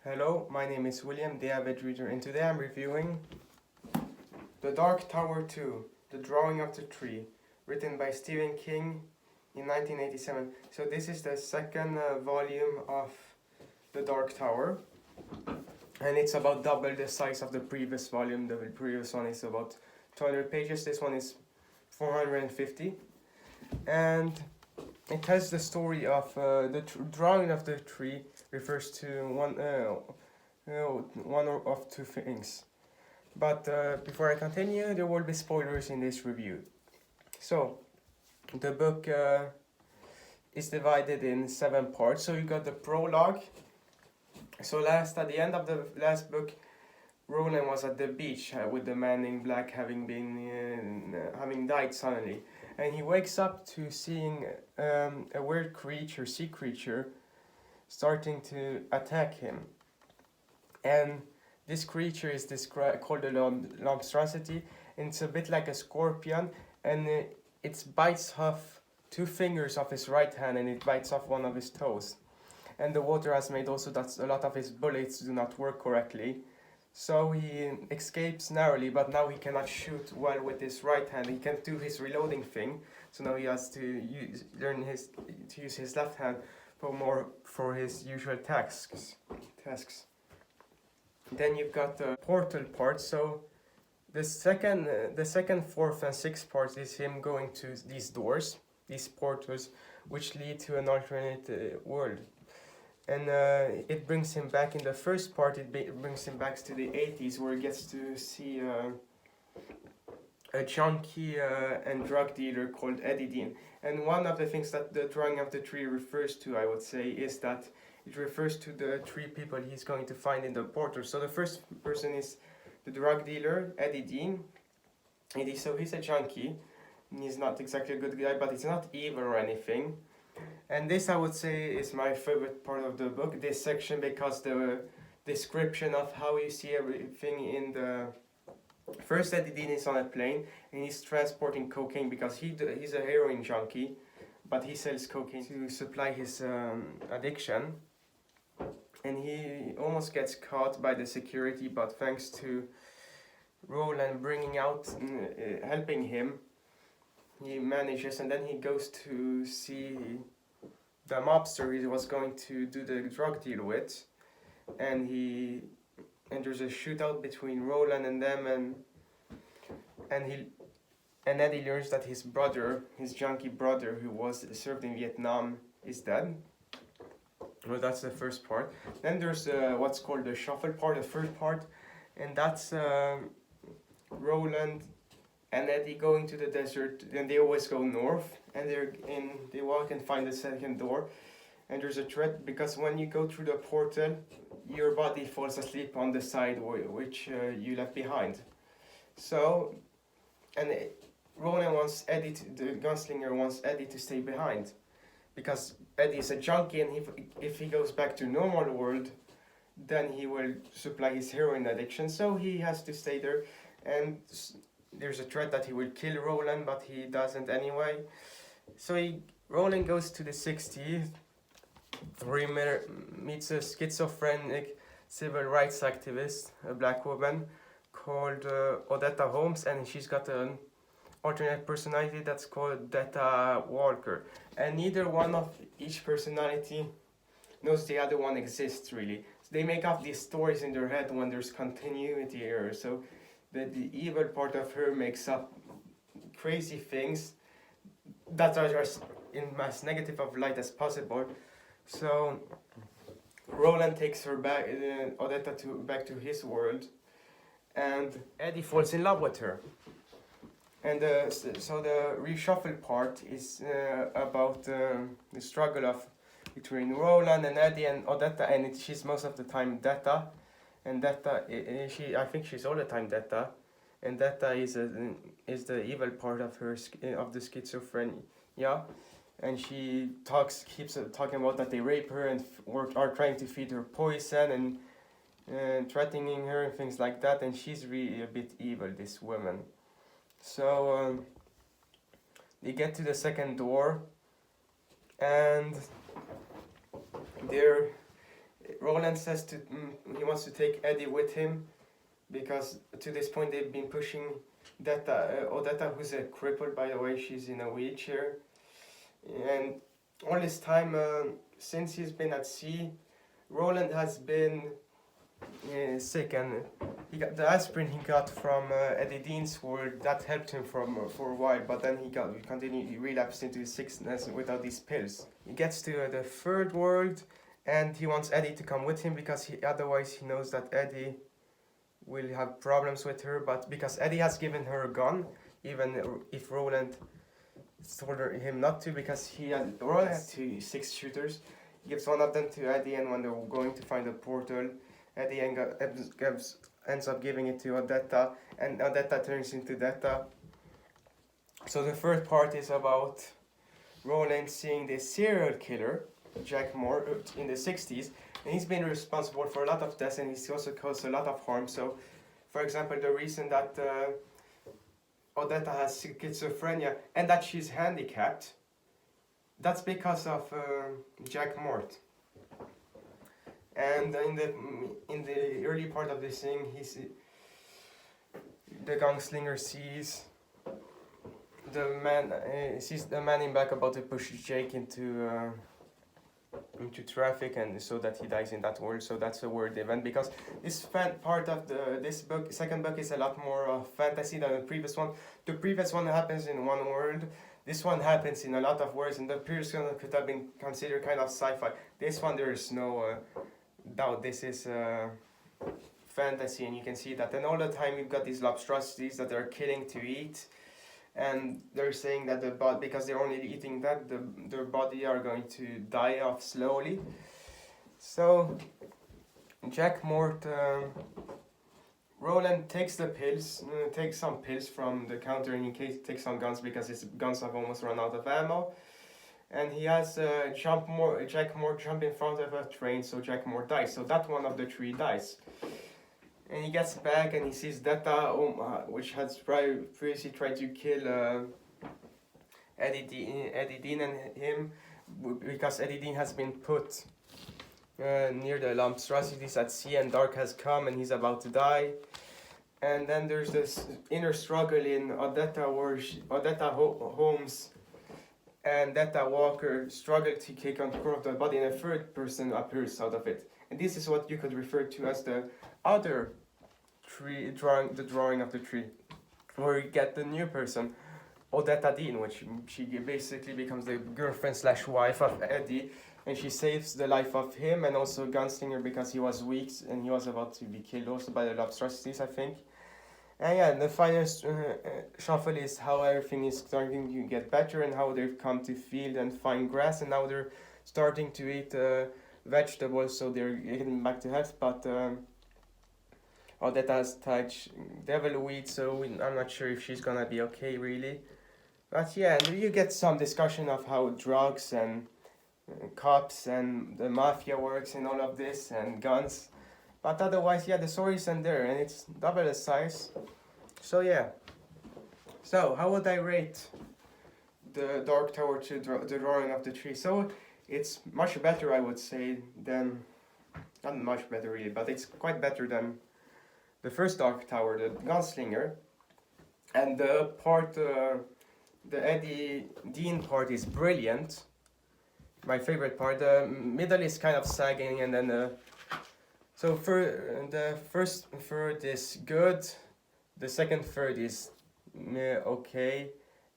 Hello, my name is William, the Avid reader, and today I'm reviewing The Dark Tower 2, The Drawing of the Tree, written by Stephen King in 1987. So this is the second volume of The Dark Tower, and it's about double the size of the previous volume. The previous one is about 200 pages, this one is 450, and it tells the story of the drawing of the tree refers to one of two things. But before I continue, there will be spoilers in this review. So, the book is divided in 7 parts. So you got the prologue. So at the end of the last book, Roland was at the beach with the man in black having died suddenly, and he wakes up to seeing a weird creature, sea creature, starting to attack him. And this creature is called a monstrosity, and it's a bit like a scorpion, and it bites off 2 fingers of his right hand, and it bites off 1 of his toes. And the water has made also that a lot of his bullets do not work correctly. So he escapes narrowly, but now he cannot shoot well with his right hand. He can't do his reloading thing, so now he has to use his left hand for his usual tasks. Then you've got the portal part. So the second, 4th, and 6th part is him going to these doors, these portals, which lead to an alternate world. And it brings him back. In the first part, it brings him back to the 80s, where he gets to see a junkie and drug dealer called Eddie Dean. And one of the things that the drawing of the tree refers to, I would say, is that it refers to the 3 people he's going to find in the portal. So the first person is the drug dealer, Eddie Dean. So he's a junkie. He's not exactly a good guy, but he's not evil or anything. And this, I would say, is my favorite part of the book, this section, because the description of how you see everything in the... First, Eddie Dean is on a plane, and he's transporting cocaine because he's a heroin junkie, but he sells cocaine to supply his addiction. And he almost gets caught by the security, but thanks to Roland helping him, he manages, and then he goes to see the mobster he was going to do the drug deal with, and there's a shootout between Roland and them, and Eddie learns that his junkie brother, who was served in Vietnam, is dead. Well, that's the first part. Then there's what's called the shuffle part, the third part, and that's Roland and Eddie going to the desert, and they always go north, and they walk and find the second door, and there's a threat because when you go through the portal, your body falls asleep on the side which you left behind. So, Roland wants the gunslinger wants Eddie to stay behind, because Eddie is a junkie, and if he goes back to normal world, then he will supply his heroin addiction. So he has to stay there, and there's a threat that he will kill Roland, but he doesn't anyway. So Roland goes to the 60s, where he meets a schizophrenic civil rights activist, a black woman called ODetta Holmes, and she's got an alternate personality that's called ODetta Walker. And neither one of each personality knows the other one exists, really. So they make up these stories in their head when there's continuity error. So the evil part of her makes up crazy things that are in as negative of light as possible. So Roland takes her back, ODetta back to his world, and Eddie falls in love with her. And so the reshuffle part is about the struggle between Roland and Eddie and ODetta, and she's most of the time Detta. And Detta, I think she's all the time Detta, and Detta is the evil part of the schizophrenia, and she keeps talking about that they rape her and are trying to feed her poison and threatening her and things like that, and she's really a bit evil, this woman. So they get to the second door, and there Roland says to he wants to take Eddie with him, because to this point they've been pushing ODetta, who's a cripple, by the way. She's in a wheelchair, and all this time, since he's been at sea, Roland has been sick, and he got the aspirin he got from Eddie Dean's world that helped him for a while, but then he relapsed into his sickness without these pills. He gets to the third world, and he wants Eddie to come with him because otherwise he knows that Eddie will have problems with her, but because Eddie has given her a gun, even if Roland told him not to, because Roland has 2 6-shooters. He gives one of them to Eddie, and when they're going to find a portal, Eddie ends up giving it to ODetta, and ODetta turns into Detta. So the third part is about Roland seeing this serial killer, Jack Moore, in the 60s, and he's been responsible for a lot of deaths, and he's also caused a lot of harm. So, for example, the reason that ODetta has schizophrenia and that she's handicapped, that's because of Jack Mort. And in the early part of this thing, the gunslinger sees the man in back about to push Jake into traffic, and so that he dies in that world. So that's a weird event, because this part of this second book is a lot more fantasy than the previous one. The previous one happens in one world. This one happens in a lot of worlds, and the previous one could have been considered kind of sci-fi. This one, there is no doubt this is fantasy, and you can see that. And all the time you've got these lobstrosities that they're killing to eat, and they're saying that because they're only eating that, their body are going to die off slowly. So Jack Mort, Roland takes some pills from the counter, and he takes some guns because his guns have almost run out of ammo. And he has Jack Moore jump in front of a train, so Jack Moore dies. So that one of the 3 dies. And he gets back and he sees Detta, which has previously tried to kill Eddie Dean and him, because Eddie Dean has been put near the monstrosities at sea, and dark has come and he's about to die. And then there's this inner struggle in ODetta, where ODetta Holmes and Detta Walker struggle to take control of the body, and a third person appears out of it. And this is what you could refer to as the other tree, the drawing of the tree, where you get the new person, ODetta Dean, which she basically becomes the girlfriend / wife of Eddie, and she saves the life of him and also Gunslinger, because he was weak and he was about to be killed also by the lobstrosities, I think. And yeah, the final shuffle is how everything is starting to get better, and how they've come to field and find grass, and now they're starting to eat vegetables, so they're getting back to health. But ODetta has touched devil weed, so I'm not sure if she's gonna be okay, really. But yeah, and you get some discussion of how drugs and cops and the mafia works and all of this, and guns. But otherwise, yeah, the story isn't there, and it's double the size. So yeah. So how would I rate the Dark Tower to the drawing of the tree? So it's much better, I would say, than, not much better really, but it's quite better than the first Dark Tower, the Gunslinger. And the part, the Eddie Dean part is brilliant. My favorite part. The middle is kind of sagging, and then so for the first third is good, the second third is okay,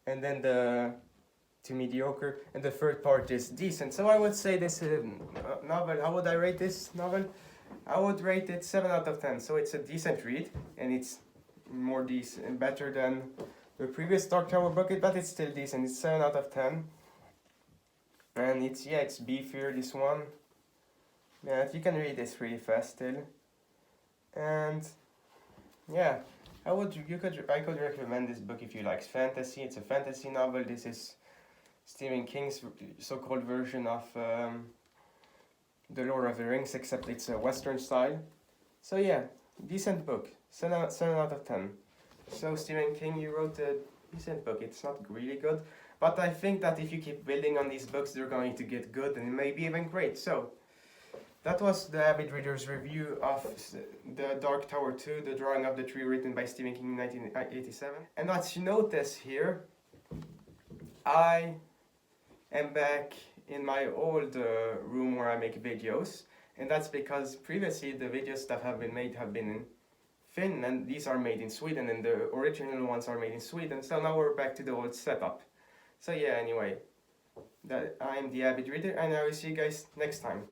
and then to mediocre, and the third part is decent. So I would say this novel, how would I rate this novel? I would rate it 7 out of 10. So it's a decent read, and it's more decent, better than the previous Dark Tower book, but it's still decent. It's 7 out of 10. And it's beefier, this one. Yeah, you can read this really fast still. And yeah, I could recommend this book if you like fantasy. It's a fantasy novel. This is Stephen King's so-called version of The Lord of the Rings, except it's a Western style. So yeah, decent book. 7 out of 10. So Stephen King, you wrote a decent book. It's not really good, but I think that if you keep building on these books, they're going to get good and maybe even great. So That was the Avid Reader's review of The Dark Tower 2, The Drawing of the Tree, written by Stephen King in 1987. And as you notice here, I am back in my old room where I make videos. And that's because previously the videos that have been made have been in Finland. These are made in Sweden, and the original ones are made in Sweden. So now we're back to the old setup. So yeah, anyway, I'm the Avid Reader, and I will see you guys next time.